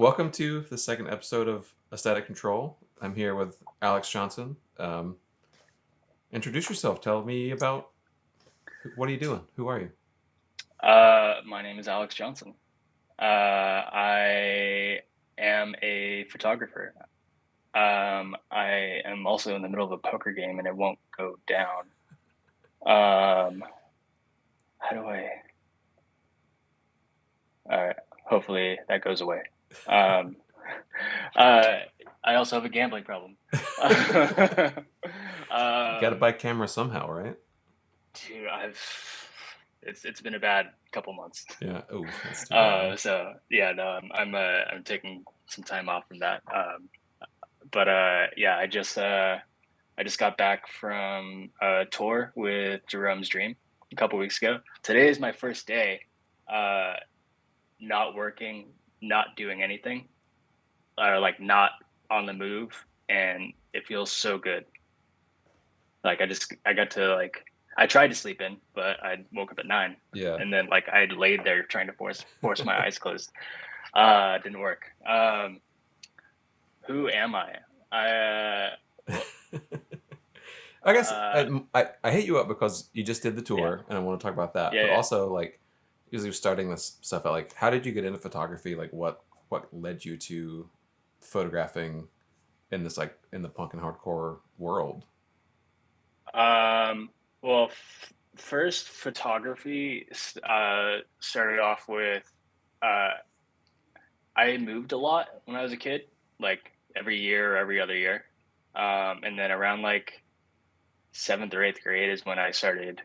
Welcome to the second episode of Aesthetic Control. I'm here with Allix Johnson. Introduce yourself. Tell me about what are you doing? Who are you? My name is Allix Johnson. I am a photographer. I am also in the middle of a poker game and it won't go down. Um, how do I? All right. Hopefully that goes away. Um, uh, I also have a gambling problem. You got to um, buy camera somehow, right? Dude, it's been a bad couple months. Yeah. Oh, that's too bad. So yeah, no, I'm taking some time off from that. But yeah, I just got back from a tour with Jerome's Dream a couple weeks ago. Today is my first day, uh, not working, not doing anything, or like not on the move, and it feels so good. Like I got to like I tried to sleep in, but I woke up at 9, Yeah. and then like I laid there trying to force my eyes closed. Didn't work. Who am I? Well, I guess uh, I hit you up because you just did the yeah, tour, and I want to talk about that. yeah, But yeah. also, like, because you're starting this stuff out, like, how did you get into photography? Like, what led you to photographing in this like in the punk and hardcore world? Well, first photography started off with uh, I moved a lot when I was a kid, like every year or every other year, and then around like seventh or eighth grade is when I started.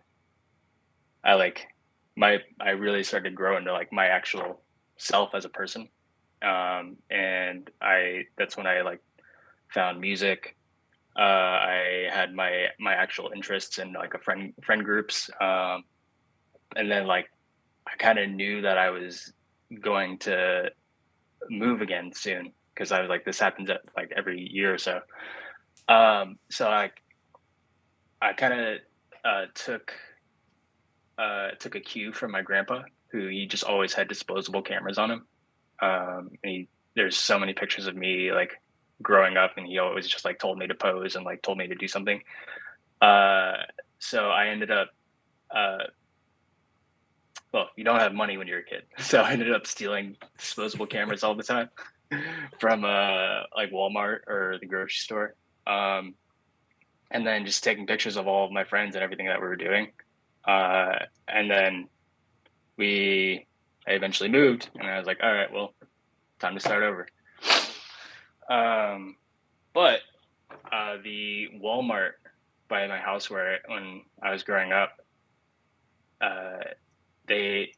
I like I really started growing to like my actual self as a person, and I that's when I like found music. I had my actual interests in like a friend groups, and then like I kind of knew that I was going to move again soon because I was like this happens at like every year or so. So I kind of took took a cue from my grandpa, who he just always had disposable cameras on him. There's so many pictures of me like growing up, and he always just like told me to pose and like told me to do something. Uh, so I ended up, uh, well, you don't have money when you're a kid, so I ended up stealing disposable cameras all the time from like Walmart or the grocery store, um, and then just taking pictures of all of my friends and everything that we were doing. And then we I eventually moved, and I was like, all right, well, time to start over. Um, but the Walmart by my house where when I was growing up, uh, they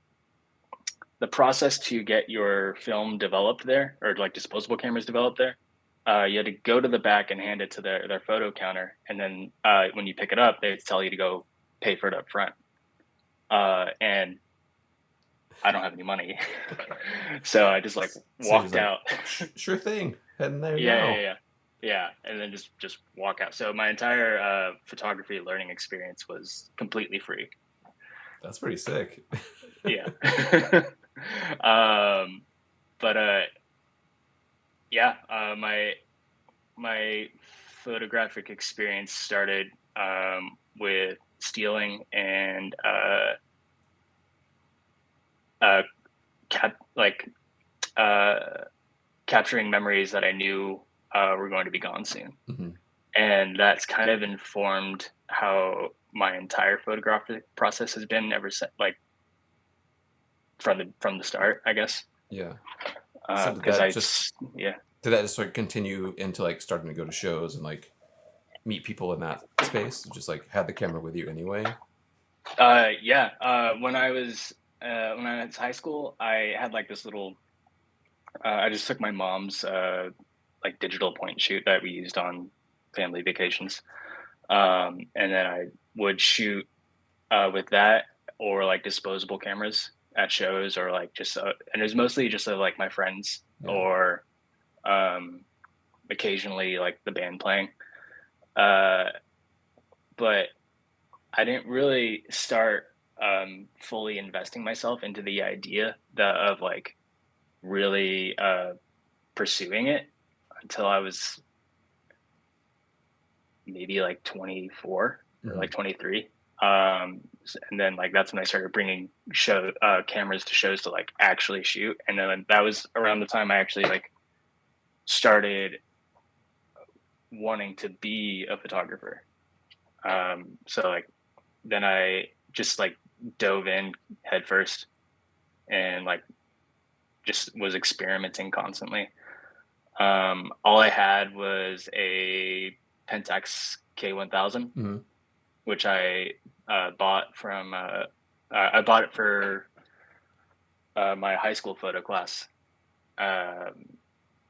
the process to get your film developed there or like disposable cameras developed there, you had to go to the back and hand it to their photo counter, and then when you pick it up, they tell you to go pay for it up front. And I don't have any money, so I just like So you're just walked like, out. Sure thing, heading there Yeah, yeah, now. yeah, yeah, and then just walk out. So my entire photography learning experience was completely free. That's pretty sick. Yeah. um, but yeah, my photographic experience started with stealing and uh, like uh, capturing memories that I knew were going to be gone soon. Hmm. And that's kind of informed how my entire photographic process has been ever since, like from the start, I guess. Yeah. So Because yeah, did that just sort of continue into like starting to go to shows and like meet people in that space? Just like had the camera with you anyway. yeah. When I was high school, I had like this little. I just took my mom's like digital point and shoot that we used on family vacations, and then I would shoot with that or like disposable cameras at shows or like just and it was mostly just like my friends Yeah. or um, occasionally like the band playing. Uh, but I didn't really start fully investing myself into the idea of like really pursuing it until I was maybe like 24 or Mm-hmm. like 23. And then like that's when I started bringing cameras to shows to like actually shoot. And then that was around the time I actually like started wanting to be a photographer. So like then I just like dove in headfirst and like just was experimenting constantly. All I had was a Pentax K1000, Mm-hmm. which I bought from. I bought it for my high school photo class, um,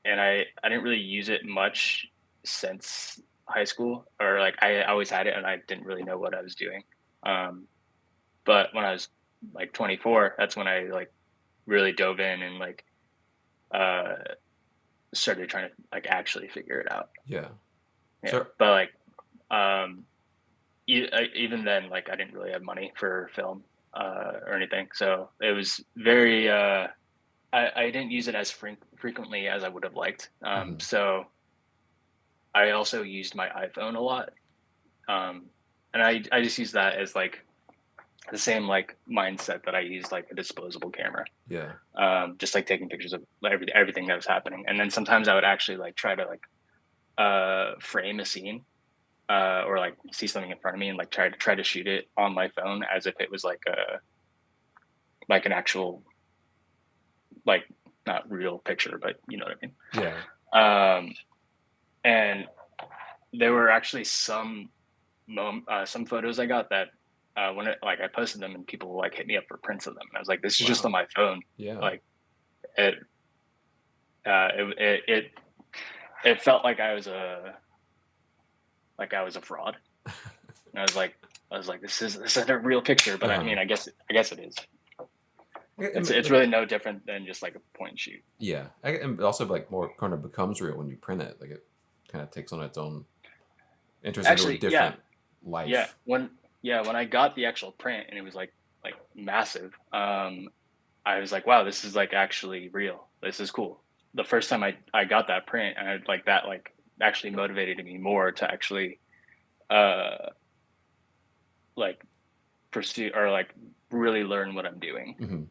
and I didn't really use it much since high school, or like I always had it and I didn't really know what I was doing. Um, but when I was like 24, that's when I like really dove in and like uh, started trying to like actually figure it out. Yeah. Yeah, So but like um, even then, like I didn't really have money for film or anything, so it was very. I didn't use it as frequently as I would have liked. mhm. So I also used my iPhone a lot, um, and I just use that as like the same like mindset that I use like a disposable camera, Yeah. just like taking pictures of everything that was happening, and then sometimes I would actually like try to like frame a scene or like see something in front of me and like try to shoot it on my phone as if it was like an actual like not real picture, but you know what Yeah. I mean. And there were actually some photos I got that when like I posted them and people like hit me up for prints of them. I was like, this is just on Wow. my phone. Yeah. Like it, it felt like I was a fraud. And I was like, this isn't a real picture, but I Uh-huh. mean, I guess it is. It's Like, really no different than just like a point and shoot. yeah. And also like more kind of becomes real when you print it. Like it kind of takes on its own, enters into a Actually, yeah, different yeah. life. When I got the actual print and it was like massive, I was like, wow, this is like actually real. This is cool. The first time I got that print and I like that like actually motivated me more to actually uh like pursue or like really learn what I'm doing. Mm-hmm.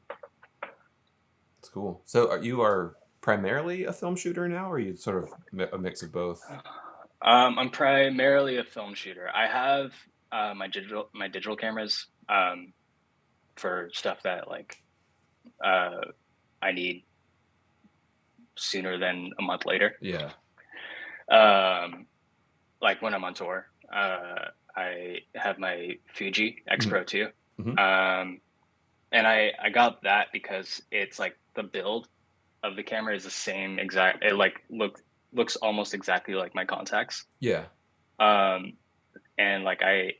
It's cool. So you are primarily a film shooter now, or are you sort of a mix of both? I'm primarily a film shooter. I have my digital cameras for stuff that like uh, I need sooner than a month later. Yeah. Um, like when I'm on tour, I have my Fuji X Mm-hmm. Pro 2. Mm-hmm. Um, and I got that because it's like the build of the camera is the same exact. It like looks almost exactly like my contacts. Yeah. Um, and like I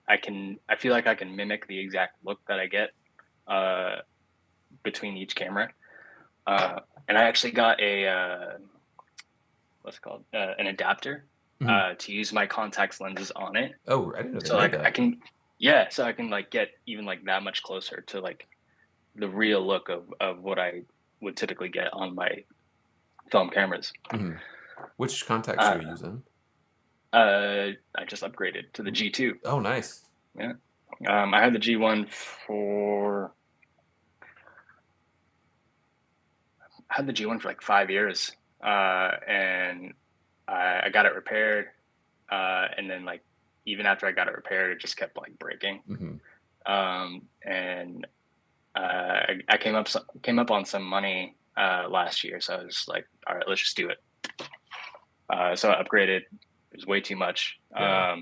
feel like I can mimic the exact look that I get uh, between each camera. And I actually got a what's it called an adapter Mm-hmm. to use my contacts lenses on it. Oh, I didn't know they So made like I that. can so I can like get even like that much closer to like the real look of what I would typically get on my film cameras. Mm-hmm. Which contacts are Uh, you using? I just upgraded to the G2. Oh, nice. Yeah. I had the G1 for I had the G1 for like 5 years, and I got it repaired, and then like even after I got it repaired, it just kept like breaking. Mm-hmm. And I came up on some money last year, so I was like, all right, let's just do it. So I upgraded. It was way too much. Yeah.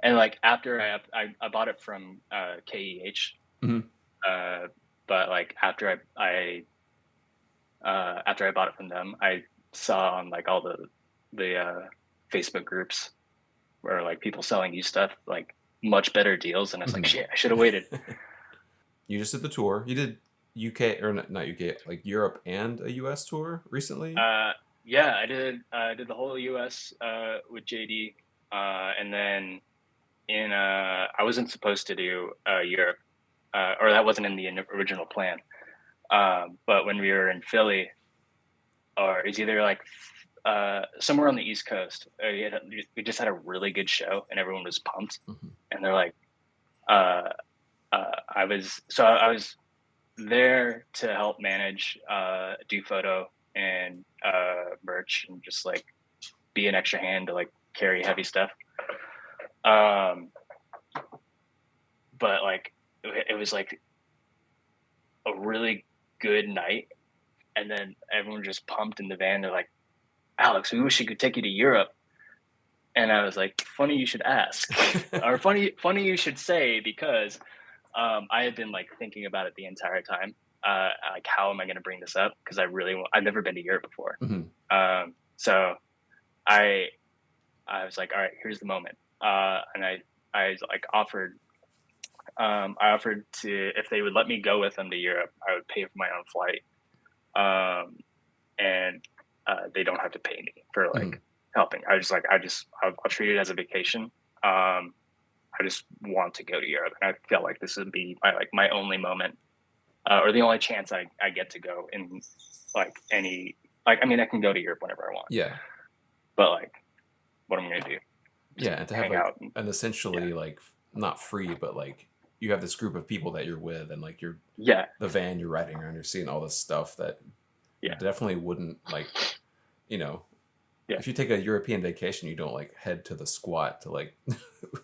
And like after I bought it from KEH, Mm-hmm. uh, but like after I bought it from them, I saw on like all the Facebook groups where like people selling you stuff like much better deals, and I was like, Mm-hmm. shit, I should have waited. You just did the tour. You did UK or not UK, like Europe and a US tour recently. Uh, yeah, I did the whole U.S. With JD, and then I wasn't supposed to do Europe, or that wasn't in the original plan. But when we were in Philly, or it's either like somewhere on the East Coast. We just had a really good show, and everyone was pumped. Hmm. And they're like, uh, I was there to help manage, do photo and merch, and just like be an extra hand to like carry heavy stuff. Um, but like it was like a really good night, and then everyone just pumped in the van. They're like, "Alex, we wish we could take you to Europe." And I was like, "Funny you should ask, or funny you should say," because I had been like thinking about it the entire time. Like, how am I going to bring this up? Because I've never been to Europe before. Hmm. So I I was like, all right, here's the moment. And I like I offered to, if they would let me go with them to Europe, I would pay for my own flight. And they don't have to pay me for Hmm. like helping. I'll treat it as a vacation. I just want to go to Europe, and I felt like this would be my only moment, or the only chance I get to go in like any, like, I mean, I can go to Europe whenever I want, Yeah. but like, what am I gonna do? Just Yeah, and to have hang like out? And, an yeah, essentially like not free, but like you have this group of people that you're with, and like you're yeah, the van you're riding around, you're seeing all this stuff that yeah, definitely wouldn't like, you know, yeah, if you take a European vacation, you don't like head to the squat to like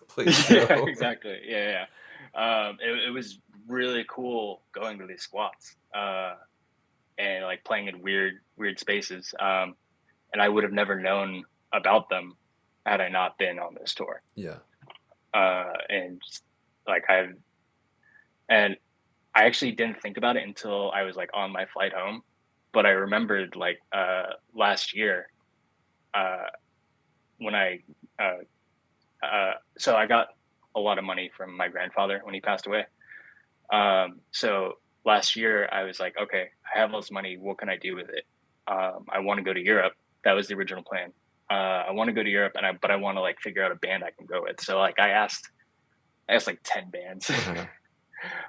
play a yeah, show. exactly, yeah, yeah. It was really cool going to these squats, and like playing in weird spaces. And I would have never known about them had I not been on this tour. Yeah. And like and I actually didn't think about it until I was like on my flight home, but I remembered like last year, uh, when so I got a lot of money from my grandfather when he passed away. So last year I was like, okay, I have all this money. What can I do with it? I want to go to Europe. That was the original plan. I want to go to Europe, but I want to like figure out a band I can go with. So like I asked like 10 bands,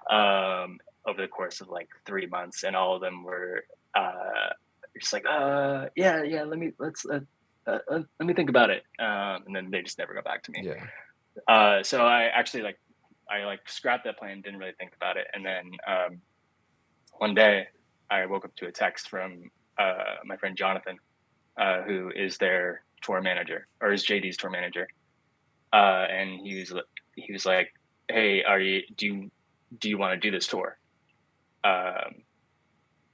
Uh-huh. over the course of like 3 months, and all of them were just like, yeah, let me think about it. And then they just never got back to me. Yeah. So I actually like I like scrapped that plan, didn't really think about it, and then one day I woke up to a text from my friend Jonathan, who is their tour manager, or is JD's tour manager, and he was like, "Hey, do you want to do this tour?" Um,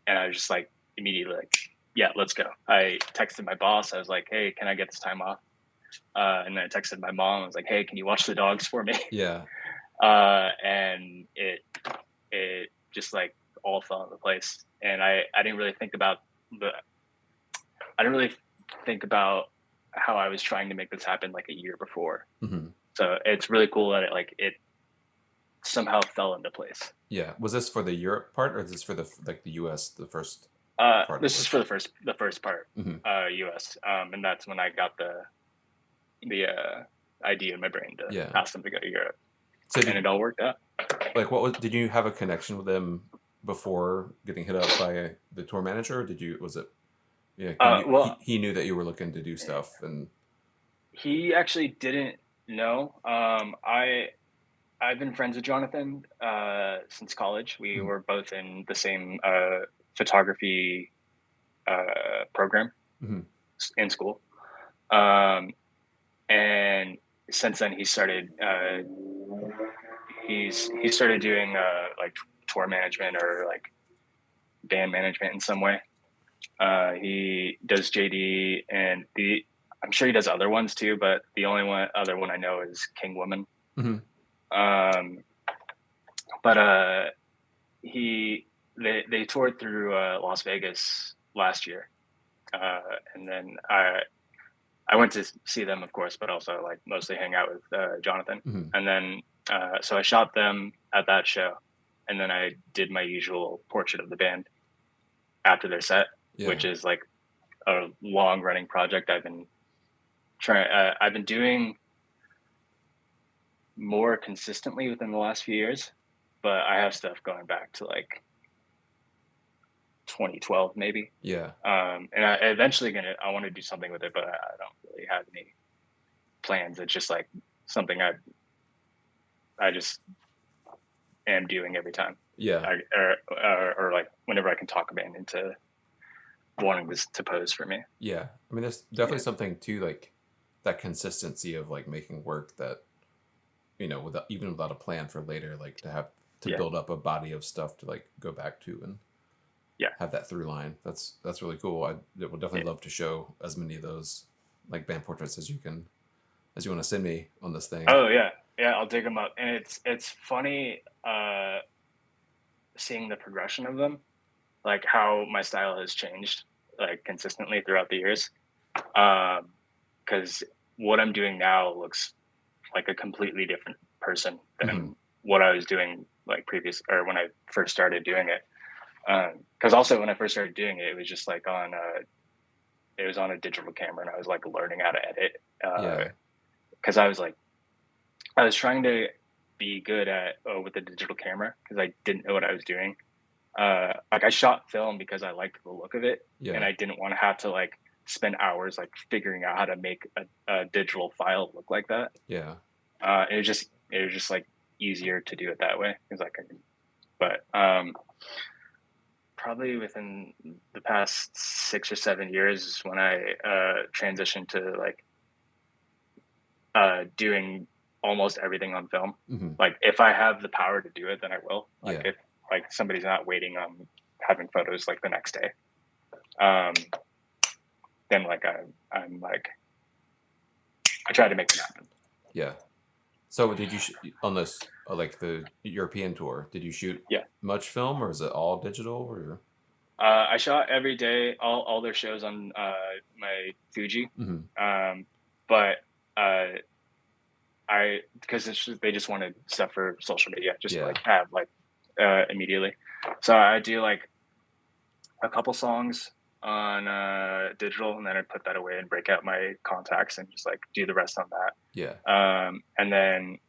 and I was just like immediately like, "Yeah, let's go." I texted my boss. I was like, "Hey, can I get this time off?" And then I texted my mom. I was like, "Hey, can you watch the dogs for me?" Yeah. And it just like all fell into place. And I didn't really think about the I didn't really think about how I was trying to make this happen like a year before. Hmm. So it's really cool that it somehow fell into place. Yeah. Was this for the Europe part, or is this for the like the US, the first part of This is it? for the first part, Hmm. US, and that's when I got the idea in my brain to Yeah. ask them to go to Europe, So and did it all worked out. like what was did you have a connection with them before getting hit up by the tour manager? Or did you was it yeah Well, he knew that you were looking to do stuff and he actually didn't know. I've been friends with Jonathan since college. We Mhm. were both in the same photography program Mhm. in school, um, and since then he started doing like tour management or like band management in some way. He does JD, and the I'm sure he does other ones too, but the only other one I know is King Woman. Mhm. Um, but he they toured through Las Vegas last year, uh, and then I went to see them, of course, but also like mostly hang out with Jonathan. Mhm. And then so I shot them at that show, and then I did my usual portrait of the band after their set, Yeah. which is like a long running project I've been trying. I've been doing more consistently within the last few years, but I have stuff going back to like 2012 maybe. Yeah. And I eventually I want to do something with it, but I don't really have any plans. It's just like something I just am doing every time. Yeah. Or like whenever I can talk a band into wanting this to pose for me. Yeah. I mean, there's definitely Yeah. something to like that consistency of like making work that, without even without a plan for later, like to Yeah. build up a body of stuff to like go back to and Yeah. have that through line. That's really cool. I would definitely Yeah. love to show as many of those like band portraits as you want to send me on this thing. Oh yeah. Yeah, I'll dig them up. And it's funny seeing the progression of them, like how my style has changed like consistently throughout the years. Because what I'm doing now looks like a completely different person Hmm. than what I was doing like previous or when I first started doing it. Because also when I first started doing it, it was just like it was on a digital camera, and I was like learning how to edit. Yeah. Because I was trying to be good at with the digital camera because I didn't know what I was doing. Like I shot film because I liked the look of it, and Yeah. I didn't want to have to like spend hours like figuring out how to make a digital file look like that. Yeah. It was just like easier to do it that way because I can. But probably within the past 6 or 7 years is when I transitioned to like doing almost everything on film. Hmm. Like if I have the power to do it, then I will. Like Yeah. if like somebody's not waiting on having photos like the next day, um, then like I'm like I try to make it happen. Yeah. So did you on this like the European tour? Did you shoot Yeah. much film, or is it all digital? Or I shot every day, all their shows on my Fuji, hmm. um, but I because they just wanted stuff for social media, just to Yeah. like have like immediately. So I do like a couple songs on digital, and then I put that away and break out my contacts and just like do the rest on Yeah. that. And then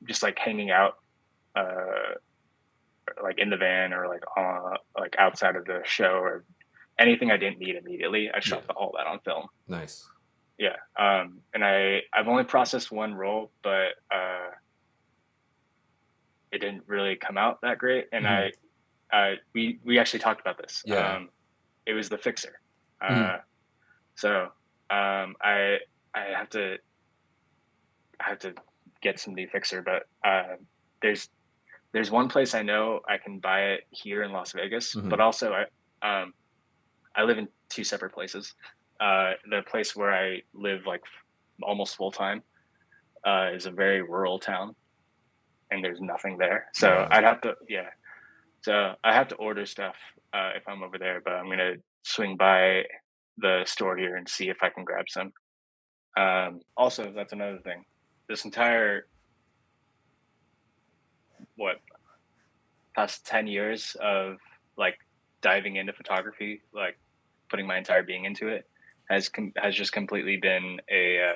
just like hanging out, uh, like in the van or like outside of the show or anything I didn't need immediately. I Yeah. shot all that on film. Nice. Yeah. And I've only processed one roll, but it didn't really come out that great. And Hmm. we actually talked about this. Yeah. It was the fixer. Hmm. So I have to get some new fixer, but there's there's one place I know I can buy it here in Las Vegas, Hmm. but also I live in two separate places. The place where I live like almost full time is a very rural town, and there's nothing there. So Wow. I have to order stuff if I'm over there, but I'm gonna swing by the store here and see if I can grab some. Also, that's another thing. This entire what past 10 years of like diving into photography, like putting my entire being into it, has just completely been an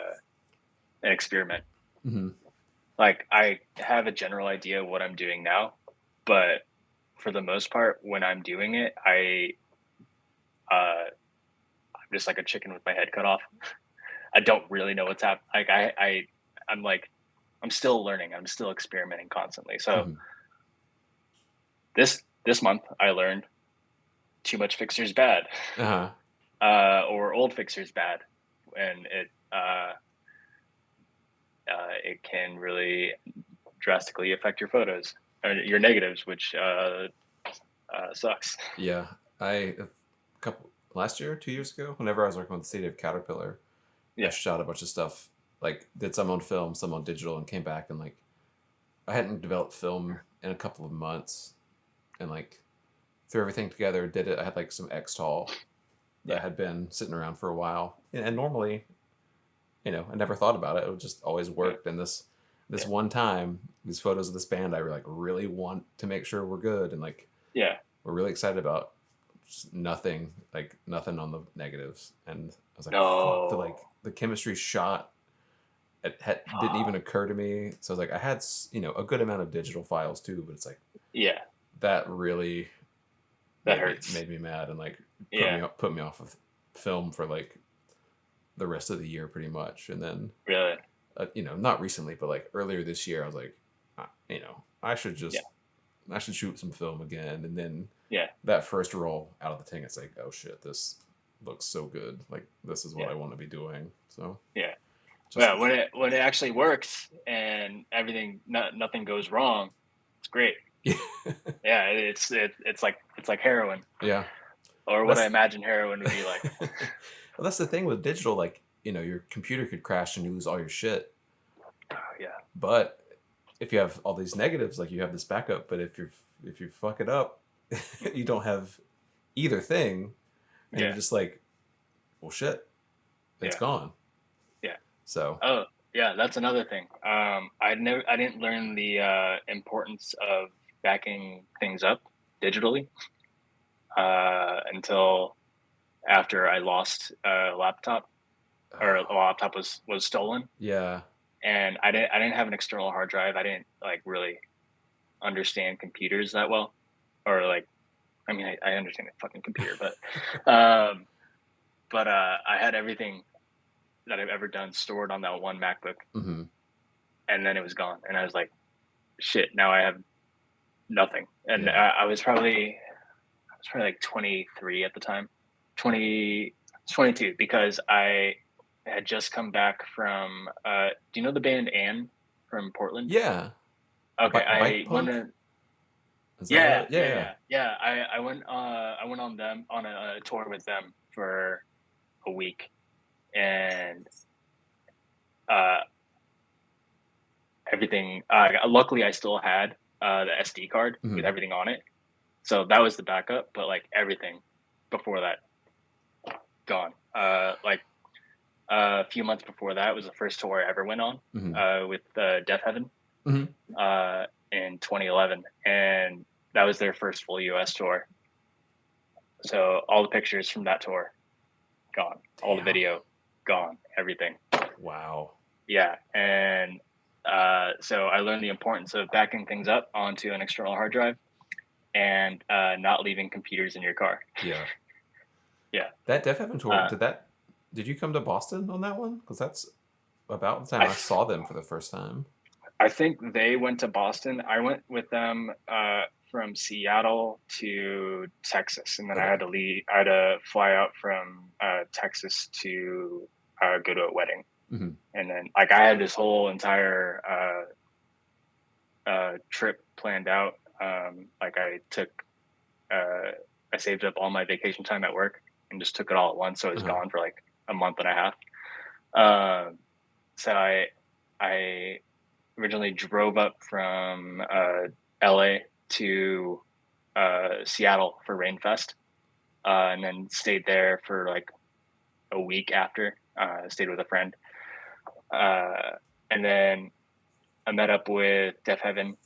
experiment. Hmm. Like I have a general idea what I'm doing now, but for the most part, when I'm doing it, I'm just like a chicken with my head cut off. I don't really know what's happening. Like I'm like I'm still learning. I'm still experimenting constantly. So Hmm. this month I learned too much fixer's bad, Uh-huh. or old fixer's bad, and it can really drastically affect your photos or your negatives, which sucks. Yeah. A couple last year, 2 years ago, whenever I was working with the city of Caterpillar, I Yeah, shot a bunch of stuff, like did some on film, some on digital, and came back and like I hadn't developed film in a couple of months, and like threw everything together, did it. I had like some X-Tall that yeah, had been sitting around for a while, and normally, I never thought about it. It just always yeah, worked. And this yeah, one time, these photos of this band, I like really want to make sure we're good, and like yeah. we're really excited about. Just nothing, like nothing on the negatives, and I was like, "Fuck!" No, The chemistry shot. Didn't even occur to me. So I was like, I had a good amount of digital files too, but it's like yeah. that really That hurts. made me mad and like Yeah, put me off of film for like the rest of the year pretty much. And then really. you know, not recently, but like earlier this year, I was like, you know, Yeah, I should shoot some film again. And then yeah, that first roll out of the tank, it's like, oh shit, this looks so good. Like this is what yeah, I want to be doing. So yeah. just Well, when it actually works and everything, nothing goes wrong, it's great. yeah, Yeah, it's like heroin, yeah. or what I That's imagine heroin would be like. well, that's the thing with digital. Like you know, your computer could crash and you lose all your shit. Oh, yeah, But if you have all these negatives, like you have this backup. But if you fuck it up, you don't have either thing, and you're yeah, just like, well, shit, it's yeah, gone. yeah. So Oh, yeah, that's another thing. I didn't learn the importance of backing things up digitally until after I lost a laptop, or a laptop was stolen, yeah, and I didn't have an external hard drive. I didn't like really understand computers that well, or like I mean I understand a fucking computer, but I had everything that I've ever done stored on that one MacBook, hmm and then it was gone, and I was like, shit, now I have nothing. And yeah, I was probably like 23 at the time, 20, 22, because I had just come back from. Do you know the band Anne from Portland? yeah. Okay, Bike I went. punk is that what? Yeah, Yeah, yeah. yeah. I went on them on a tour with them for a week, and uh, everything. Luckily, I still had the SD card with hmm everything on it, so that was the backup. But like everything before that, gone. Like a few months before that was the first tour I ever went on hmm with Death Heaven hmm in 2011, and that was their first full U.S. tour. So all the pictures from that tour gone, all the Damn. video gone, everything. Wow. Yeah, and so I learned the importance of backing things up onto an external hard drive and not leaving computers in your car. Yeah. Yeah, That Def Heaven tour, uh, did you come to Boston on that one? Because that's about the time I I saw them for the first time. I think they went to Boston. I went with them from Seattle to Texas, and then I Okay. had to leave. I had to fly out from Texas to go to a wedding, hmm and then like I had this whole entire trip planned out. Like I saved up all my vacation time at work and just took it all at once, so it was Uh-huh. gone for like a month and a half. Um, so I originally drove up from LA to Seattle for Rainfest, and then stayed there for like a week after. Stayed with a friend, uh, and then I met up with Def Heaven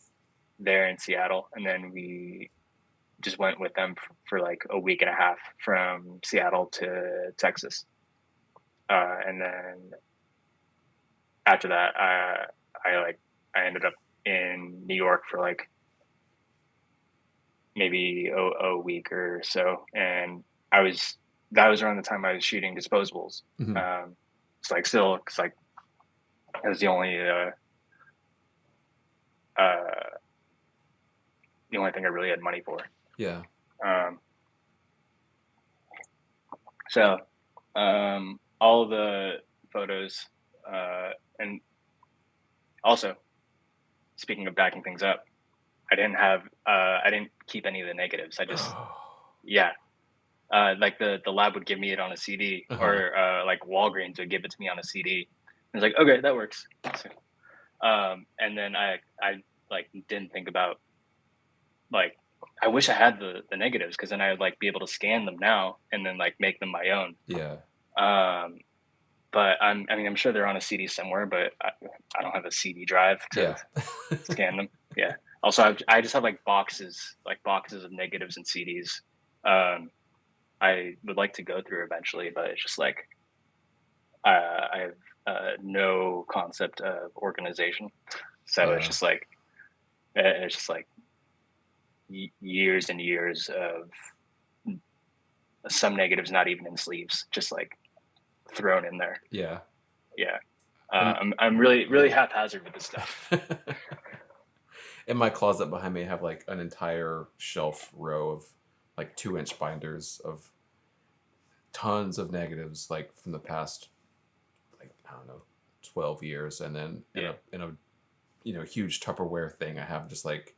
there in Seattle, and then we just went with them for like a week and a half from Seattle to Texas, and then after that, I ended up in New York for like maybe a week or so, and I was that was around the time I was shooting Disposables. hmm It's like still, it's like it was uh, the only thing I really had money for. Yeah. Um, so all the photos, and also speaking of backing things up, I didn't keep any of the negatives. I just yeah, like the lab would give me it on a CD, uh-huh. or like Walgreens would give it to me on a CD. I was like, okay, that works. So, and then I like didn't think about like I wish I had the negatives, because then I would like be able to scan them now and then like make them my own. Yeah. Um, but I mean I'm sure they're on a CD somewhere, but I don't have a CD drive to Yeah. scan them. Yeah. Also, I just have like boxes of negatives and CDs. Um, I would like to go through eventually, but it's just like I have no concept of organization, so yeah. it's just like years and years of some negatives not even in sleeves, just like thrown in there. Yeah. Yeah. And I'm really haphazard with this stuff. in my closet behind me, I have like an entire shelf row of like 2-inch binders of tons of negatives, like from the past, like, I don't know, 12 years. And then in a huge Tupperware thing, I have just like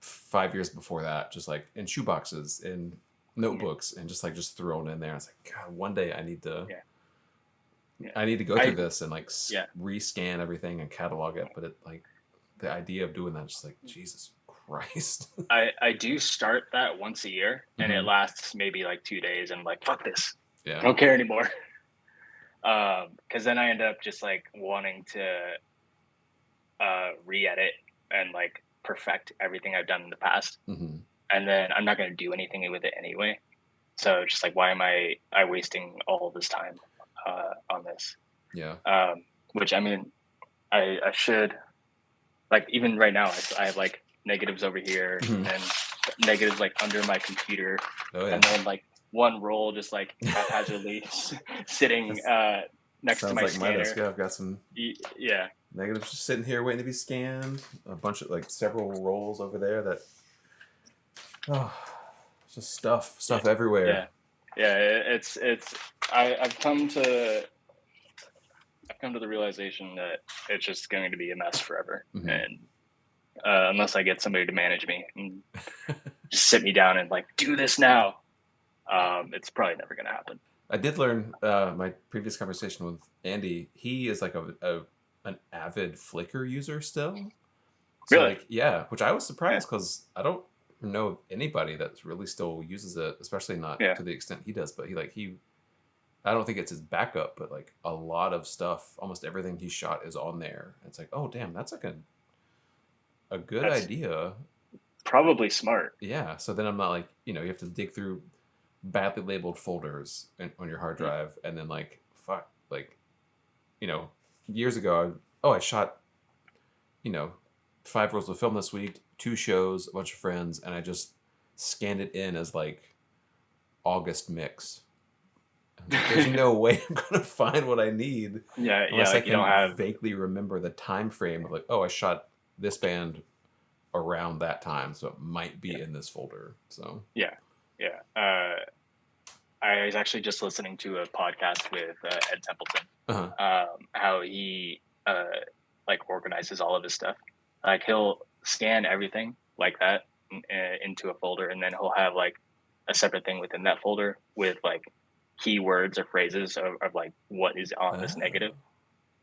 5 years before that, just like in shoeboxes, in notebooks, and just thrown in there. It's like, God, one day I need to. Yeah. Yeah. I need to go through this and like Yeah. rescan everything and catalog it. But it like the idea of doing that, just like, Jesus Christ. I do start that once a year, and it Mhm. lasts maybe like 2 days, and I'm like, fuck this. I Yeah. don't care anymore. Because then I end up just like wanting to re-edit and like perfect everything I've done in the past, Hmm. and then I'm not going to do anything with it anyway. So just like, why am I wasting all this time on this? Yeah. Which I mean, I should, like, even right now I have like negatives over here Mhm. and negatives like under my computer, Oh yeah. and then like one roll just like haphazardly sitting next to Sounds my like my scanner. desk. Yeah, I've got some Yeah. negatives just sitting here waiting to be scanned. A bunch of like several rolls over there that just stuff everywhere. Yeah. It's I've come to the realization that it's just going to be a mess forever. Mhm. And unless I get somebody to manage me and just sit me down and like, do this now, it's probably never going to happen. I did learn my previous conversation with Andy. He is like an avid Flickr user still. So Really? like, yeah, which I was surprised because I don't know anybody that really still uses it, especially not Yeah. to the extent he does. But I don't think it's his backup, but like a lot of stuff, almost everything he shot is on there. It's like, oh damn, that's like a good That's idea. probably smart. Yeah. So then I'm not like, you have to dig through badly labeled folders on your hard drive, and then like, fuck, like, years ago, I shot, 5 rolls of film this week, 2 shows, a bunch of friends, and I just scanned it in as like August mix. Like, there's no way I'm gonna find what I need unless I Like you don't can have. vaguely remember the time frame of like, oh, I shot this band around that time, so it might be in this folder. So Yeah. I was actually just listening to a podcast with Ed Templeton. How he like organizes all of his stuff. Like he'll scan everything like that into a folder, and then he'll have like a separate thing within that folder with like keywords or phrases of like what is on this negative.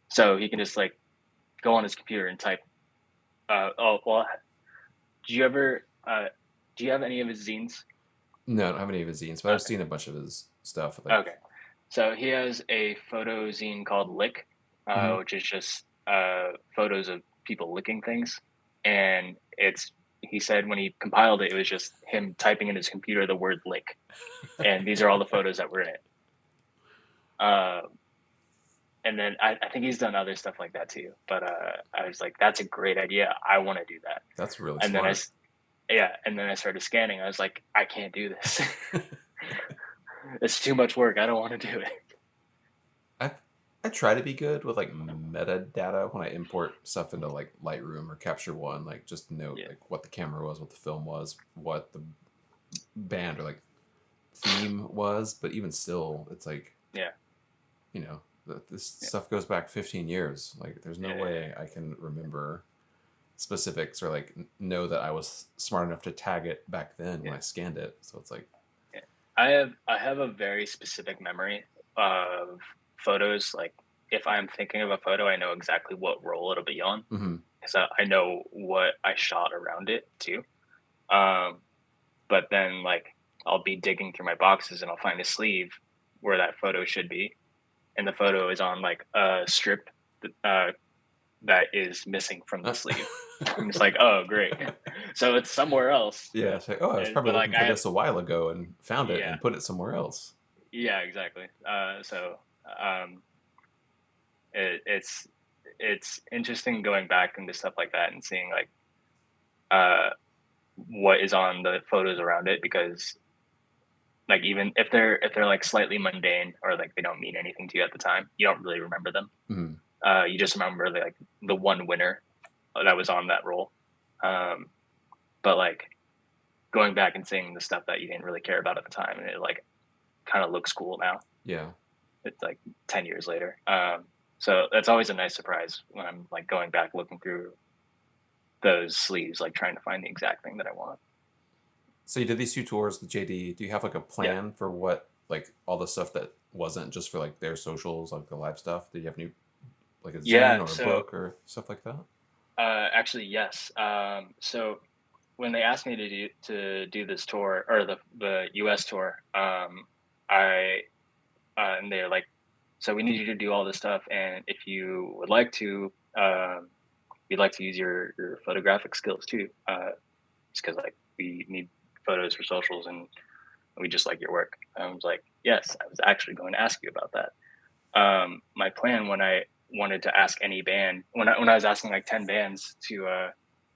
So he can just like go on his computer and type. Oh well, do you have any of his zines? No, I don't have any of his zines, but I've seen a bunch of his stuff. Like, Okay, so he has a photo zine called Lick, which is just photos of people licking things, and he said when he compiled it, it was just him typing in his computer the word lick, and these are all the photos that were in it. And then I think he's done other stuff like that too. But I was like, that's a great idea. I want to do that. That's really And smart. and then I started scanning. I was like, I can't do this. It's too much work. I don't want to do it. I try to be good with like metadata when I import stuff into like Lightroom or Capture One, like just note like what the camera was, what the film was, what the band or like theme was. But even still, it's like, this stuff goes back 15 years. Like, there's no way I can remember specifics or like know that I was smart enough to tag it back then when I scanned it. So it's like, I have a very specific memory of photos. Like if I'm thinking of a photo, I know exactly what roll it'll be on because I know what I shot around it too. But then like I'll be digging through my boxes and I'll find a sleeve where that photo should be, and the photo is on like a strip that is missing from the sleeve. I'm just like, oh great, so it's somewhere else. Yeah, it's like, oh, I was probably looking for this a while ago and found it and put it somewhere else. Yeah, exactly. It's interesting going back into stuff like that and seeing like what is on the photos around it, because Like even if they're like slightly mundane or like they don't mean anything to you at the time, you don't really remember them. Mhm. You just remember like the one winner that was on that roll. Um, but like going back and seeing the stuff that you didn't really care about at the time, and it like kind of looks cool now. Yeah. It's like 10 years later. So that's always a nice surprise when I'm like going back looking through those sleeves, like trying to find the exact thing that I want. So you did these 2 tours with JD. Do you have like a Yeah, plan for what like all the stuff that wasn't just for like their socials, like the live stuff? Did you have new like a yeah. zine or a So book or stuff like that? actually, yes. So when they asked me to do this tour or the U.S. tour, I and they're like, so we need you to do all this stuff, and if you would like to, we'd like to use your photographic skills too, just because like we need photos for socials, and we just like your work. I was like, yes, I was actually going to ask you about that. My plan when I wanted to ask any band, when I was asking like 10 bands to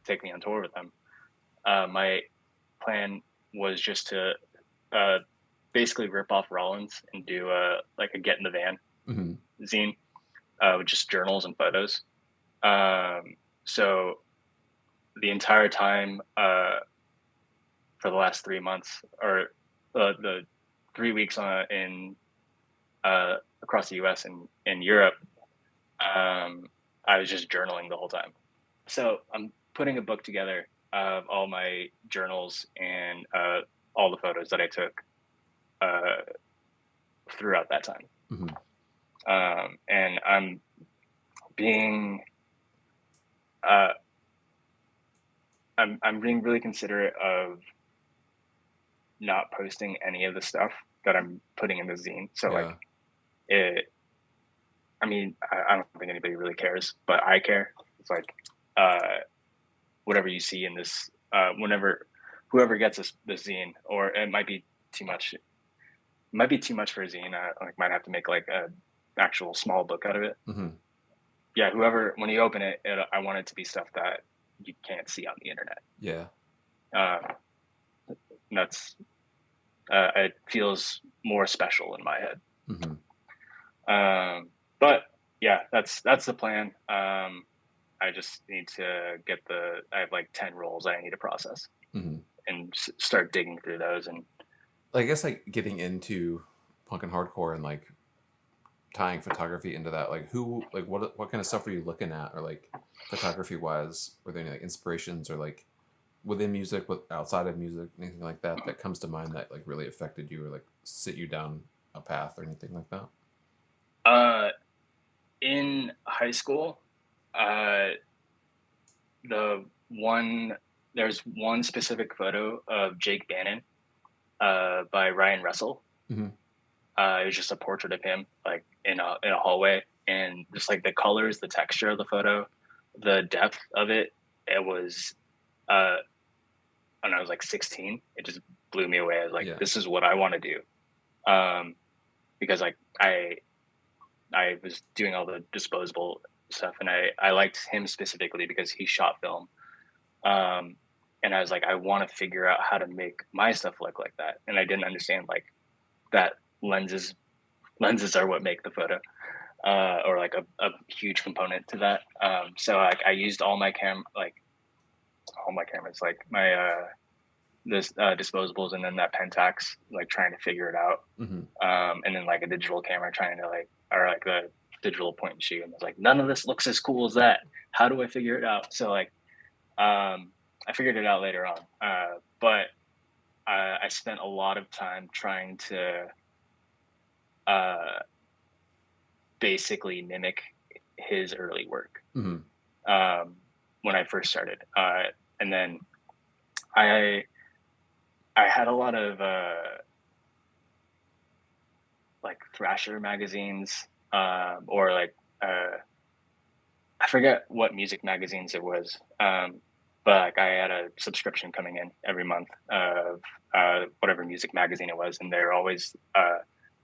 take me on tour with them, my plan was just to uh, basically rip off Rollins and do like a get in the van Hmm. zine with just journals and photos. So the entire time for the last 3 months, or the 3 weeks in across the U.S. and in Europe, I was just journaling the whole time. So I'm putting a book together of all my journals and all the photos that I took uh, throughout that time. Hmm. And being uh, I'm being really considerate of not posting any of the stuff that I'm putting in the zine. So like Yeah. it, I mean, I don't think anybody really cares, but I care. It's like uh, whatever you see in this, whenever whoever gets this zine, or it might be too much. It might be too much for a zine. I like might have to make like a actual small book out of it. Hmm. Yeah, whoever when you open it, I want it to be stuff that you can't see on the internet. Yeah. Uh, that's it feels more special in my head. Hmm. But yeah, that's the plan. I just need to get I have like 10 roles I need to process Hmm. and start digging through those. And I guess like getting into punk and hardcore and like tying photography into that, like who, like what kind of stuff are you looking at, or like photography wise? Were there any like inspirations or like within music, with outside of music, anything like that that comes to mind that like really affected you or like sit you down a path or anything like that? uh, in high school, uh, the one there's one specific photo of Jake Bannon by Ryan Russell. Hmm. It was just a portrait of him, like in a hallway, and just like the colors, the texture of the photo, the depth of it. It was uh, when I was like 16. It just blew me away. I was like, Yeah. this is what I want to do, um, because like I was doing all the disposable stuff, and I liked him specifically because he shot film. Um, and I was like, I want to figure out how to make my stuff look like that, and I didn't understand like that lenses are what make the photo, or like a huge component to that. So like I used all my cameras, like my this disposables, and then that Pentax, like trying to figure it out, Hmm. and then like a digital camera trying to like, or like the digital point and shoot, and it's like none of this looks as cool as that. How do I figure it out? So like I figured it out later on, but I spent a lot of time trying to uh, basically mimic his early work, Hmm. um, when I first started, and then I I had a lot of like Thrasher magazines, or like I forget what music magazines it was, but like I had a subscription coming in every month of whatever music magazine it was, and there are always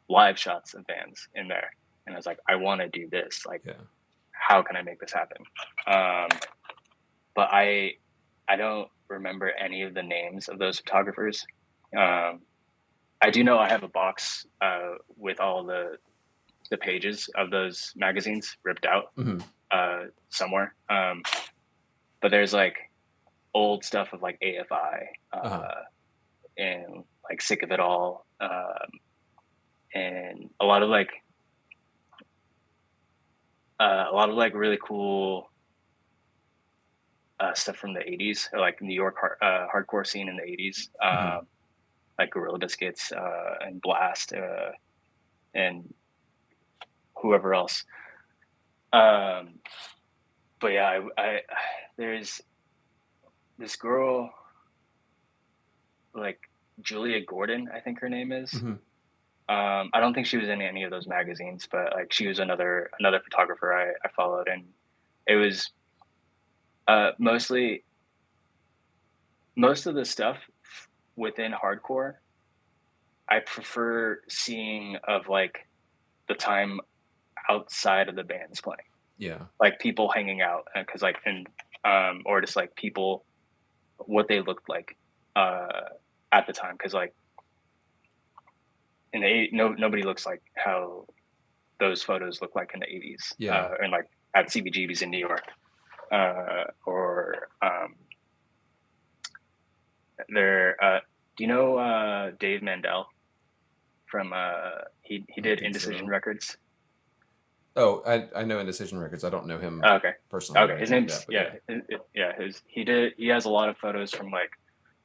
live shots of bands in there, and I was like, I want to do this. Like, Yeah. how can I make this happen? Um, but I don't remember any of the names of those photographers. Um, I do know I have a box with all the pages of those magazines ripped out Hmm. somewhere. But there's like old stuff of like AFI Uh-huh. and like Sick of It All, and a lot of like really cool stuff from the 80s, or like New York hardcore scene in the 80s, Hmm. like Gorilla Biscuits and Blast and whoever else. Um, but yeah, there's this girl, like Julia Gordon, I think her name is. Hmm. I don't think she was in any of those magazines, but like she was another photographer I followed, and it was mostly most of the stuff within hardcore. I prefer seeing of like the time outside of the bands playing, Yeah. like people hanging out, because like and or just like people what they looked like uh, at the time, because like in nobody looks like how those photos look like in the 80s, Yeah. and like at CBGB's in New York, or there. Do you know Dave Mandel from he I don't did think Indecision so. Records? Oh, I know Indecision Records. I don't know him Okay, personally or okay. His anything like that, name's but yeah. he has a lot of photos from like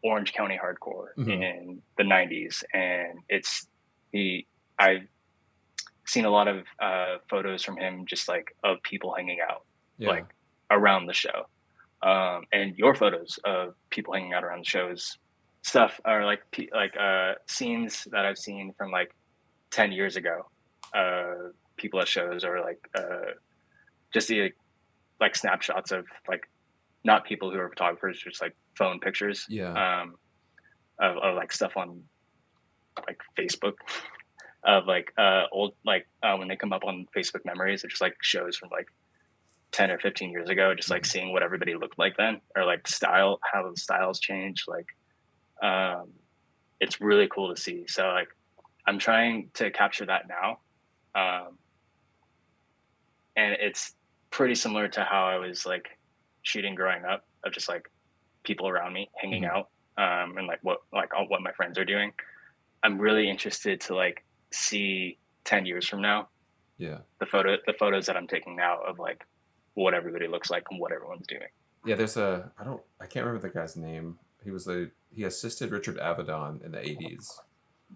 Orange County hardcore Hmm. in the 90s, and he I've seen a lot of photos from him, just like of people hanging out Yeah. like around the show, and your photos of people hanging out around the shows stuff are like scenes that I've seen from like 10 years ago, people at shows, or like just the like snapshots of like not people who are photographers, just like phone pictures, Yeah. of like stuff on like Facebook, of like old like when they come up on Facebook memories, it's just like shows from like 10 or 15 years ago, just like Hmm. seeing what everybody looked like then, or like how the styles changed. Like um, it's really cool to see. So like I'm trying to capture that now, um, and it's pretty similar to how I was like shooting growing up, of just like people around me hanging Hmm. out, and like what my friends are doing. I'm really interested to like see 10 years from now Yeah. the photos that I'm taking now of like what everybody looks like and what everyone's doing. Yeah, I can't remember the guy's name. He assisted Richard Avedon in the 80s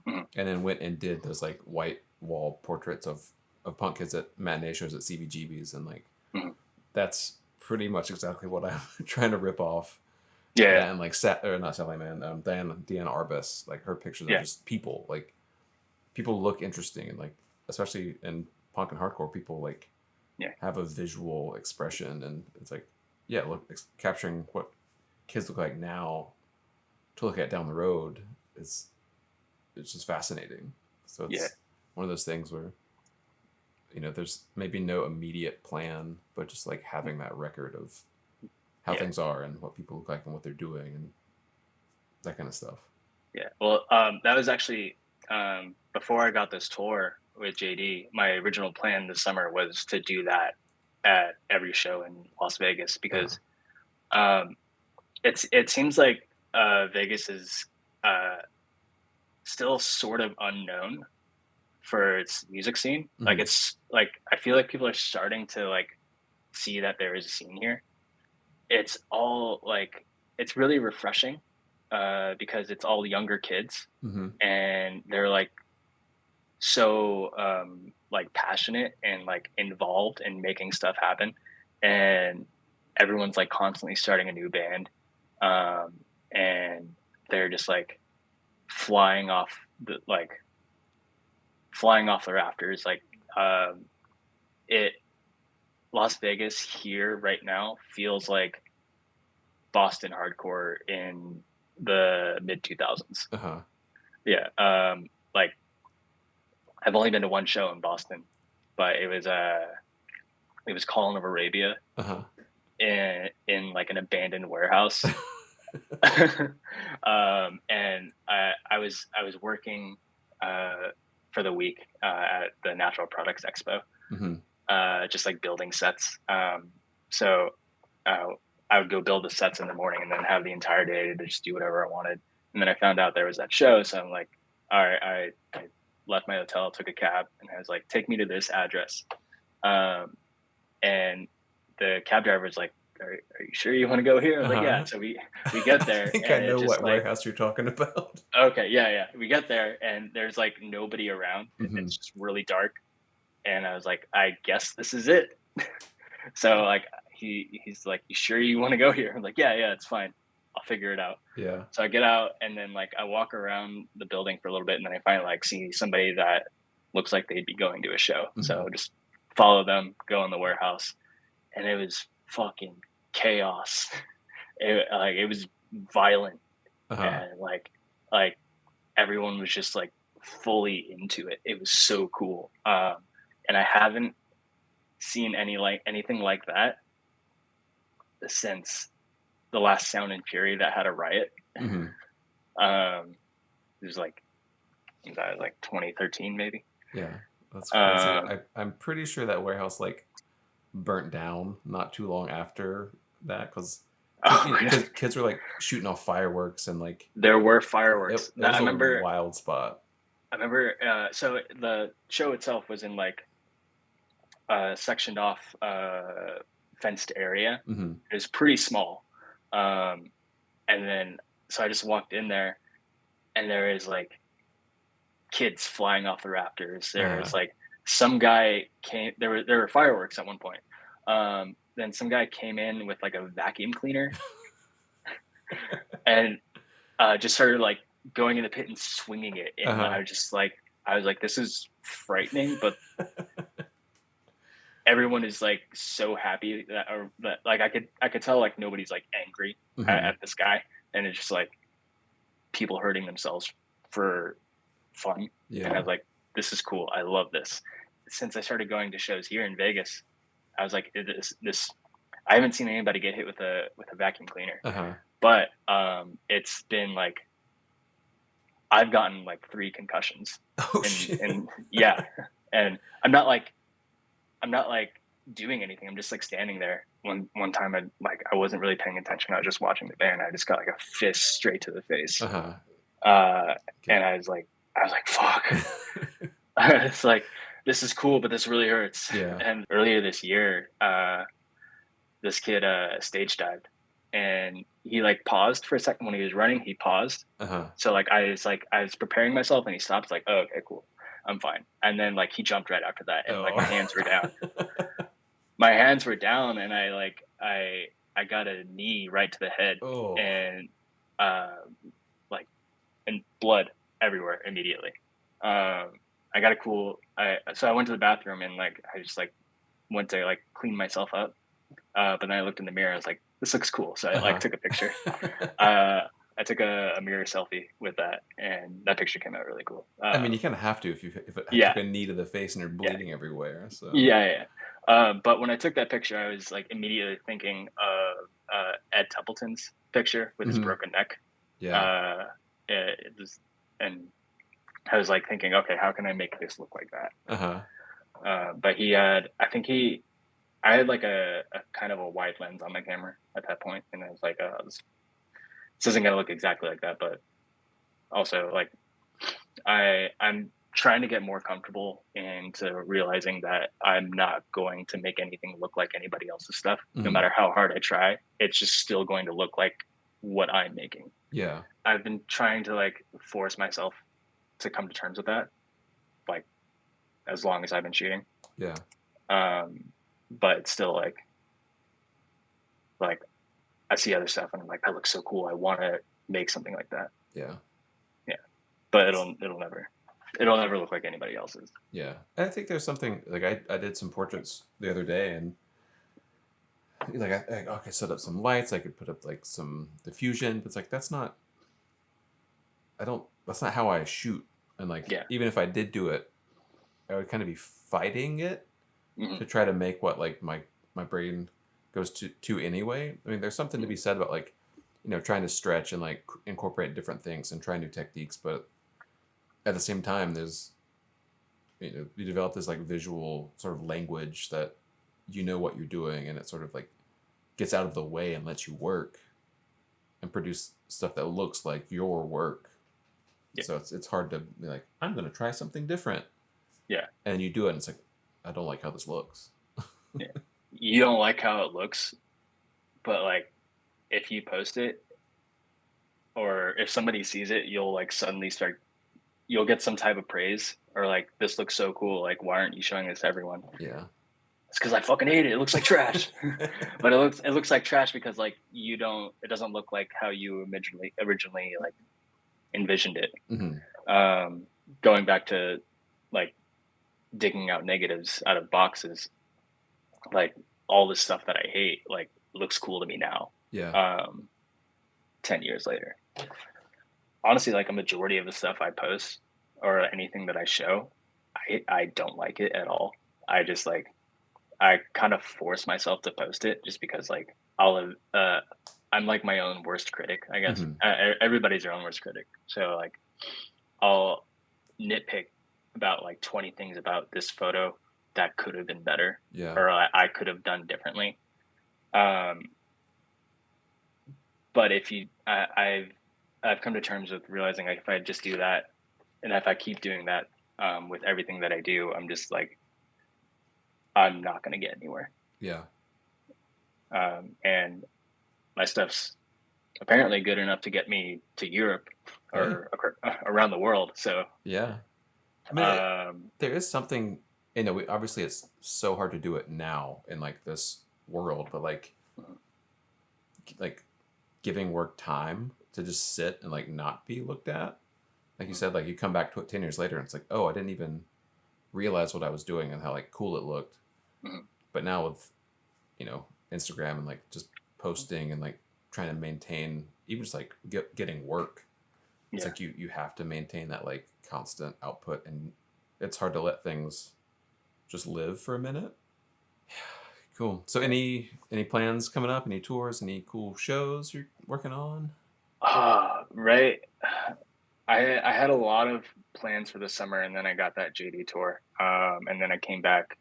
Mhm. and then went and did those like white wall portraits of punk kids at matinee shows at CBGB's, and like Mhm. that's pretty much exactly what I'm trying to rip off. Yeah, That and like Sat or not Sally Man, Deanna Arbus, like her pictures of yeah, just people. Like people look interesting, and like especially in punk and hardcore, people like yeah, have a visual expression, and it's like yeah, look, capturing what kids look like now to look at down the road is it's just fascinating. So yeah, it's one of those things where there's maybe no immediate plan, but just like having that record of how yeah, things are and what people look like and what they're doing and that kind of stuff. yeah. Well, that was actually before I got this tour with JD. My original plan this summer was to do that at every show in Las Vegas, Uh-huh. because um, it seems like Vegas is uh, still sort of unknown for its music scene. Like Hmm. it's like I feel like people are starting to like see that there is a scene here. It's all like it's really refreshing, because it's all younger kids, Hmm. and they're like so like passionate and like involved in making stuff happen, and everyone's like constantly starting a new band, um, and they're just like flying off the like flying off the rafters. Like it Las Vegas here right now feels like Boston hardcore in the mid 2000s. Uh-huh. Yeah. Like I've only been to one show in Boston, but it was Colin of Arabia Uh-huh. in like an abandoned warehouse. And I was working for the week at the Natural Products Expo, Mm-hmm. just like building sets. So uh, I would go build the sets in the morning and then have the entire day to just do whatever I wanted. And then I found out there was that show, so I'm like, all right, I left my hotel, took a cab, and I was like, take me to this address. Um, and the cab driver was like, are you sure you want to go here? I was like, yeah. Uh-huh. So we get I there, think I and know it's just what like, warehouse you're talking about. okay, yeah, yeah. We get there, and there's like nobody around. Mm-hmm. It's just really dark, and I was like, I guess this is it. So like he's like, you sure you want to go here? I'm like, yeah, yeah, it's fine. I'll figure it out. Yeah. So I get out, and then like I walk around the building for a little bit, and then I finally like see somebody that looks like they'd be going to a show. Mm-hmm. So just follow them, go in the warehouse, and it was fucking chaos. It was violent, Uh-huh. and like everyone was just like fully into it. It was so cool. And I haven't seen anything like that since the last Sound and Fury that had a riot. Mm-hmm. It was like, that was like 2013 maybe. Yeah. That's crazy. Um, I'm pretty sure that warehouse like burnt down not too long after that because oh, really? kids were like shooting off fireworks and like There were it, fireworks. it I was a remember. wild spot. I remember. So the show itself was in like a sectioned off fenced area. Mm-hmm. It was pretty small. Um, and then so I just walked in there, and there is like kids flying off the rafters. There's like some guy came. There were fireworks at one point. Then some guy came in with like a vacuum cleaner and just started like going in the pit and swinging it. And Uh-huh. I was like, this is frightening, but everyone is like so happy that like I could tell like nobody's like angry Mm-hmm. at this guy, and it's just like people hurting themselves for fun. And I Yeah. was like, this is cool. I love this. Since I started going to shows here in Vegas, I was like, this I haven't seen anybody get hit with a vacuum cleaner, Uh-huh. but it's been like I've gotten like 3 concussions, Oh shit. and yeah, and I'm not like doing anything. I'm just like standing there. One time I wasn't really paying attention. I was just watching the band. I just got like a fist straight to the face. Uh-huh. And I was like, fuck. It's like, this is cool, but this really hurts. Yeah. And earlier this year, this kid stage dived, and he like paused for a second when he was running. He paused. Uh-huh. So like I was preparing myself, and he stopped. Like, oh, okay, cool, I'm fine. And then like he jumped right after that, and like my hands were down. Oh. My hands were down, and I got a knee right to the head, Oh. and uh, like and blood everywhere immediately. I got a cool. So I went to the bathroom, and like I just like went to like clean myself up. But then I looked in the mirror. I was like, this looks cool. So I like Uh-huh. took a picture. I took a mirror selfie with that, and that picture came out really cool. I mean, you kind of have to if it Yeah, took a knee to the face and you're yeah, bleeding everywhere. So yeah, yeah. But when I took that picture, I was like immediately thinking of Ed Templeton's picture with his Mhm. broken neck. Yeah. It was, and I was like thinking, okay, how can I make this look like that? Uh-huh. But he had, I had like a kind of a wide lens on my camera at that point, and I was like, this isn't gonna look exactly like that, but also like I'm trying to get more comfortable into realizing that I'm not going to make anything look like anybody else's stuff, no Mhm. matter how hard I try. It's just still going to look like what I'm making. Yeah. I've been trying to like force myself to come to terms with that, like as long as I've been shooting. Yeah. But it's still like I see other stuff and I'm like, that looks so cool. I want to make something like that. Yeah. Yeah, but it'll never look like anybody else's. Yeah. And I think there's something like I did some portraits the other day and like I could set up some lights, I could put up like some diffusion, but it's like that's not how I shoot. And like Yeah. even if I did do it, I would kind of be fighting it Mm-hmm. to try to make what like my brain goes to anyway. I mean, there's something to be said about like, trying to stretch and like incorporate different things and try new techniques, but at the same time, there's, you develop this like visual sort of language that you know what you're doing, and it sort of like gets out of the way and lets you work and produce stuff that looks like your work. Yeah. So it's hard to be like, I'm going to try something different. Yeah. And you do it, and it's like, I don't like how this looks. Yeah. You don't like how it looks, but like if you post it or if somebody sees it, you'll like suddenly start, you'll get some type of praise or like, this looks so cool. Like, why aren't you showing this to everyone? Yeah. It's because I fucking hate it. It looks like trash. But it looks like trash because like it doesn't look like how you originally like envisioned it. Mm-hmm. Going back to like digging out negatives out of boxes, like all this stuff that I hate, like looks cool to me now. Yeah. 10 years later. Honestly, like a majority of the stuff I post or anything that I show, I don't like it at all. I just like, I kind of force myself to post it just because like I'm like my own worst critic, I guess. Mm-hmm. Everybody's their own worst critic. So like I'll nitpick about like 20 things about this photo that could have been better Yeah. or I could have done differently. But if you, I've come to terms with realizing like if I just do that and if I keep doing that with everything that I do, I'm just like, I'm not going to get anywhere. Yeah. And my stuff's apparently good enough to get me to Europe or around the world. So yeah. I mean, there is something, obviously it's so hard to do it now in like this world, but like giving work time to just sit and like not be looked at. Like you said, like you come back to it 10 years later and it's like, oh, I didn't even realize what I was doing and how like cool it looked. Mhm. But now with, Instagram and like just posting and like trying to maintain even just like getting work, it's like you have to maintain that like constant output, and it's hard to let things just live for a minute. Cool. So any plans coming up? Any tours? Any cool shows you're working on? Right. I had a lot of plans for the summer, and then I got that JD tour, and then I came back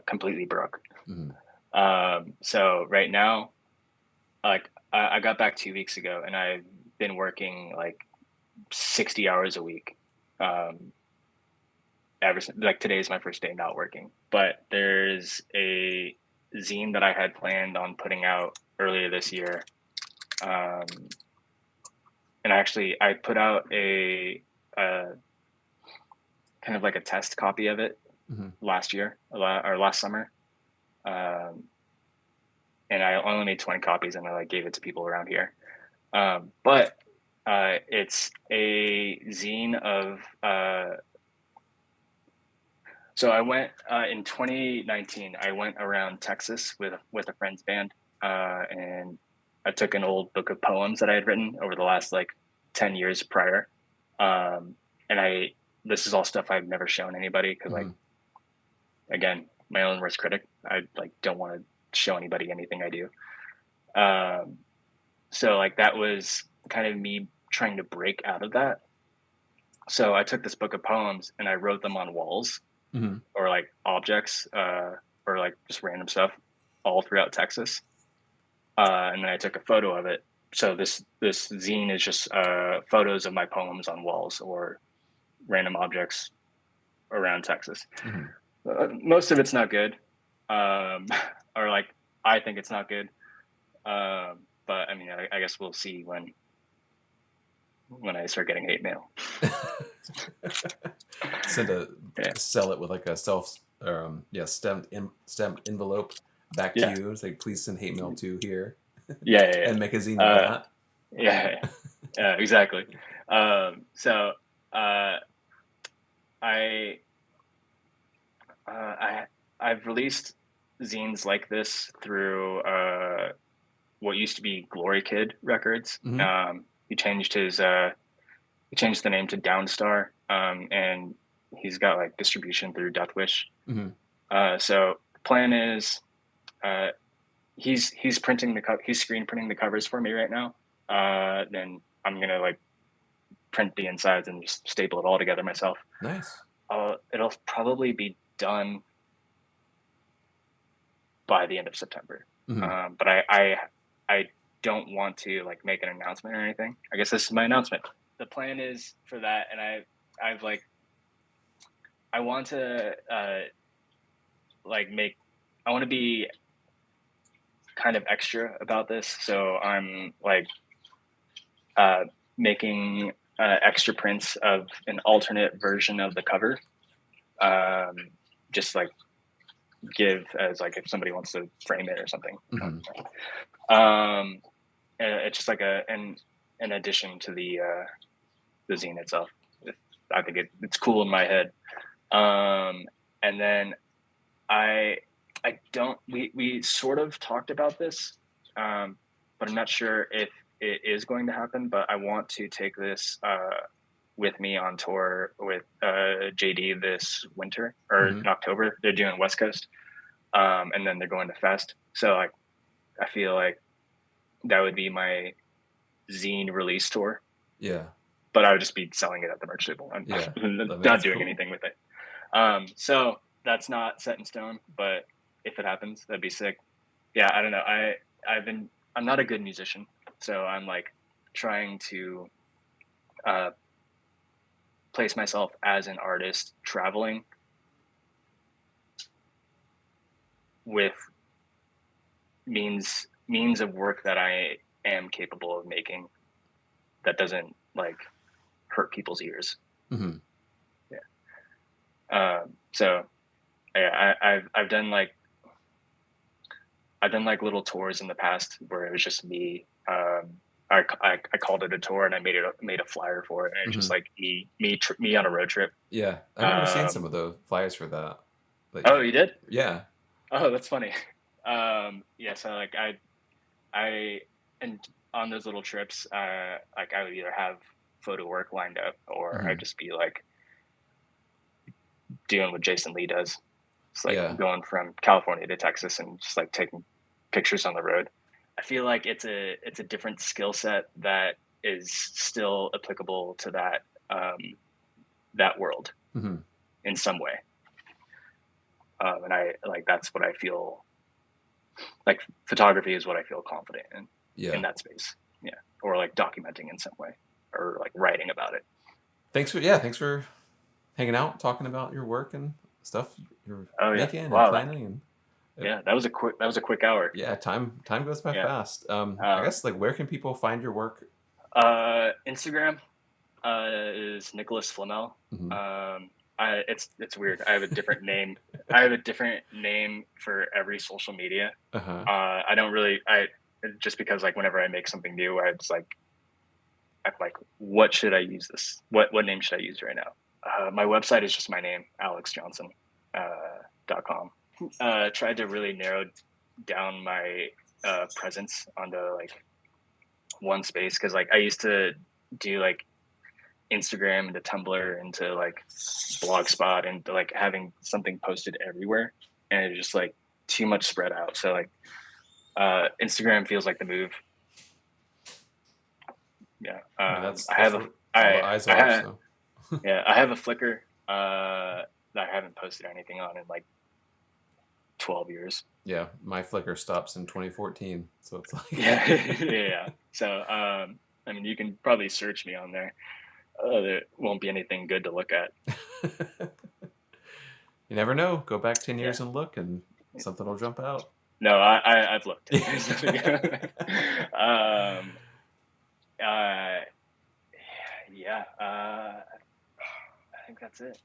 completely broke. Mm-hmm. So right now, like I got back 2 weeks ago, and I've been working like 60 hours a week. Ever since, like today's my first day not working, but there's a zine that I had planned on putting out earlier this year. And actually I put out a kind of like a test copy of it last year or last summer. And I only made 20 copies and I like gave it to people around here. But it's a zine of, so I went in 2019, I went around Texas with a friend's band. And I took an old book of poems that I had written over the last like 10 years prior. And this is all stuff I've never shown anybody because like, again, my own worst critic. I like don't want to show anybody anything I do. So like that was kind of me trying to break out of that. So I took this book of poems and I wrote them on walls or like objects or like just random stuff all throughout Texas. And then I took a photo of it. So this zine is just photos of my poems on walls or random objects around Texas. Most of it's not good, or like I think it's not good. But I mean, I guess we'll see when I start getting hate mail. Sell it with like a stamped envelope back to you. It's like, please send hate mail to here. Yeah. And make a zine of that. Yeah, exactly. So I've released zines like this through what used to be Glory Kid Records. He changed the name to Downstar, and he's got like distribution through Death Wish. So the plan is he's screen printing the covers for me right now. Then I'm gonna like print the insides and just staple it all together myself. Nice. It'll probably be done by the end of September. Hmm. But I don't want to like make an announcement or anything. I guess this is my announcement. The plan is for that, and I've like I want to like make I want to be kind of extra about this, so I'm like making extra prints of an alternate version of the cover. Um, just like give as like if somebody wants to frame it or something. Hmm. It's just like an addition to the zine itself. I think it's cool in my head. And then I don't we sort of talked about this, but I'm not sure if it is going to happen. But I want to take this with me on tour with JD this winter or Hmm. in October. They're doing West Coast, and then they're going to Fest. So like I feel like that would be my zine release tour, Yeah. but I would just be selling it at the merch table. I'm Yeah. I mean, not that's doing cool. anything with it. So that's not set in stone, but if it happens, that'd be sick. Yeah, I don't know. I'm not a good musician, so I'm like trying to uh, place myself as an artist traveling with means of work that I am capable of making that doesn't like hurt people's ears. Hmm. Yeah. So yeah, I've done like little tours in the past where it was just me. I called it a tour and I made a flyer for it, and it's just Hmm. like me on a road trip. Yeah. I remember seeing some Um, of the flyers for that. But oh, you did? yeah. Oh, that's funny. Yeah, so like I and on those little trips, like I would either have photo work lined up or I'd Hmm. just be like doing what Jason Lee does. It's like Yeah. going from California to Texas and just like taking pictures on the road. I feel like it's a different skill set that is still applicable to that world Hmm. in some way. And I like that's what I feel like. Photography is what I feel confident in Yeah. that space. Yeah, or like documenting in some way, or like writing about it. Thanks for hanging out, talking about your work and stuff you're Oh yeah, making and wow, planning and yeah, that was a quick hour. yeah, time goes by Yeah. fast. I Um, guess like where can people find your work? Instagram is Nicholas Flamel. Hmm. It's weird. I have a different name. I have a different name for every social media. Uh-huh. I don't really. I just because like whenever I make something new, I'm like, what should I use this? What name should I use right now? My website is just my name, Allix Johnson, .com. Tried to really narrow down my presence onto like one space because like I used to do like Instagram into Tumblr into like Blogspot and like having something posted everywhere, and it's just like too much spread out. So like Instagram feels like the move. Yeah, I mean I that's have a where all the eyes I are, have so yeah I have a Flickr that I haven't posted anything on in like 12 years. yeah, my Flickr stops in 2014, so it's Yeah, like yeah. So I mean, you can probably search me on there. There won't be anything good to look at. you never know. Go back 10 Yeah. years and look and something will jump out. No, I've looked. There's nothing. Uh, yeah. I think that's it.